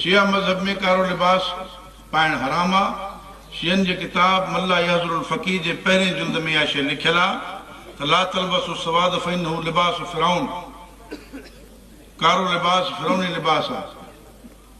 شیعہ مذہب میں کارو لباس پائن حرام آ. شیعن جے کتاب ملا یحضر الفقی جے پہریں جلد میں آ شے لکھل آ ت لا تلبسوا السواد فإنه لباس فرعون. کارو لباس فرعونی لباس آ.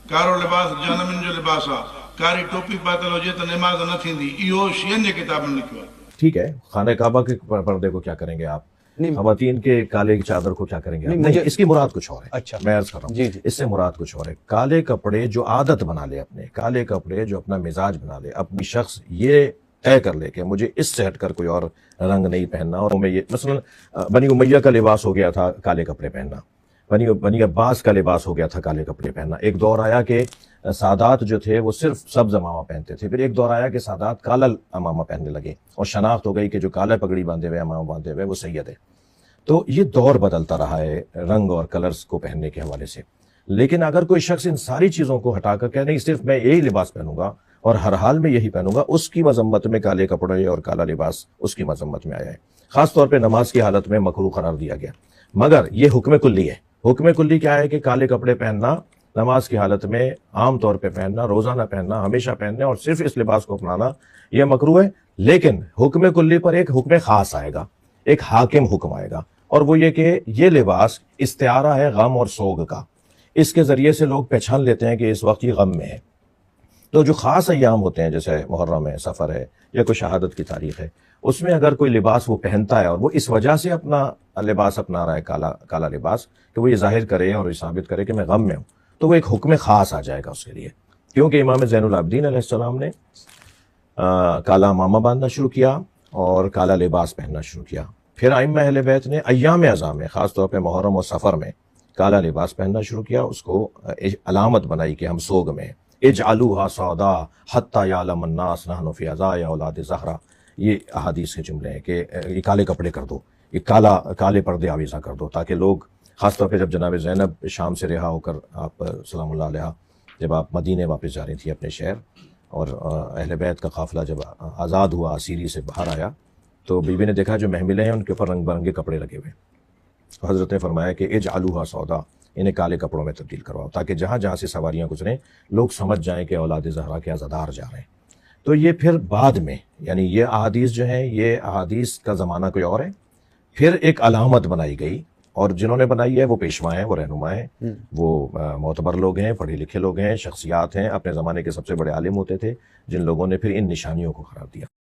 کارو لباس جہنمن جو لباس آ. کاری ٹوپی پاتل ہوجے تو نماز نہ تھیندی. اہو شیعن جے کتاب میں لکھیو آ. ٹھیک ہے، خانہ کعبہ کے پردے کو کیا کریں گے آپ؟ خواتین کے کالے کی چادر کو کیا کریں گے آپ؟ نہیں، اس کی مراد کچھ اور ہے. اچھا، میں عرض کر رہا ہوں اس سے مراد کچھ اور ہے. کالے کپڑے جو عادت بنا لے، اپنے کالے کپڑے جو اپنا مزاج بنا لے، اپنی شخص یہ طے کر لے کہ مجھے اس سے ہٹ کر کوئی اور رنگ نہیں پہننا. اور میں یہ مثلا بنی امیہ کا لباس ہو گیا تھا کالے کپڑے پہننا، بنی عباس کا لباس ہو گیا تھا کالے کپڑے پہننا. ایک دور آیا کہ سادات جو تھے وہ صرف سبز امامہ پہنتے تھے. پھر ایک دور آیا کہ سادات کالا امامہ پہننے لگے اور شناخت ہو گئی کہ جو کالا پگڑی باندھے ہوئے امامہ باندھے ہوئے وہ سید ہے. تو یہ دور بدلتا رہا ہے رنگ اور کلرز کو پہننے کے حوالے سے. لیکن اگر کوئی شخص ان ساری چیزوں کو ہٹا کر کہ نہیں صرف میں یہی لباس پہنوں گا اور ہر حال میں یہی پہنوں گا، اس کی مذمت میں کالے کپڑے اور کالا لباس اس کی مذمت میں آیا ہے. خاص طور پہ نماز کی حالت میں مکروہ قرار دیا گیا. مگر یہ حکم کلی ہے. حکم کلی کیا ہے کہ کالے کپڑے پہننا نماز کی حالت میں عام طور پہ پہننا، روزانہ پہننا، ہمیشہ پہننا اور صرف اس لباس کو اپنانا یہ مکروہ ہے. لیکن حکم کلی پر ایک حکم خاص آئے گا، ایک حاکم حکم آئے گا، اور وہ یہ کہ یہ لباس استعارہ ہے غم اور سوگ کا. اس کے ذریعے سے لوگ پہچان لیتے ہیں کہ اس وقت یہ غم میں ہے. تو جو خاص ایام ہوتے ہیں جیسے محرم ہے، سفر ہے یا کوئی شہادت کی تاریخ ہے، اس میں اگر کوئی لباس وہ پہنتا ہے اور وہ اس وجہ سے اپنا لباس اپنا رہا ہے کالا لباس کہ وہ یہ ظاہر کرے اور یہ ثابت کرے کہ میں غم میں ہوں، تو وہ ایک حکم خاص آ جائے گا اس کے لیے. کیونکہ امام زین العابدین علیہ السلام نے کالا امامہ باندھنا شروع کیا اور کالا لباس پہننا شروع کیا. پھر ائمہ اہل بیت نے ایام اعظام میں خاص طور پہ محرم اور سفر میں کالا لباس پہننا شروع کیا، اس کو علامت بنائی کہ ہم سوگ میں. اجعلوها سودا حتی یعلم الناس نحن فی عزا یا اولاد زہرا، یہ احادیث کے جملے ہیں کہ یہ کالے کپڑے کر دو، یہ کالے پردے آویزاں کر دو، تاکہ لوگ خاص طور پہ جب جناب زینب شام سے رہا ہو کر آپ سلام اللہ علیہ جب آپ مدینے واپس جا رہی تھی اپنے شہر، اور اہل بیت کا قافلہ جب آزاد ہوا اسیری سے باہر آیا، تو بیوی نے دیکھا جو محملیں ہیں ان کے اوپر رنگ برنگے کپڑے لگے ہوئے. حضرت نے فرمایا کہ اجعلوها سودا، انہیں کالے کپڑوں میں تبدیل کرواؤ تاکہ جہاں جہاں سے سواریاں گزریں لوگ سمجھ جائیں کہ اولاد زہرا کے عزادار جا رہے ہیں. تو یہ پھر بعد میں یعنی یہ احادیث جو ہیں یہ احادیث کا زمانہ کوئی اور ہے، پھر ایک علامت بنائی گئی، اور جنہوں نے بنائی ہے وہ پیشوا ہیں، وہ رہنما ہیں، وہ معتبر لوگ ہیں، پڑھے لکھے لوگ ہیں، شخصیات ہیں، اپنے زمانے کے سب سے بڑے عالم ہوتے تھے، جن لوگوں نے پھر ان نشانیوں کو قرار دیا.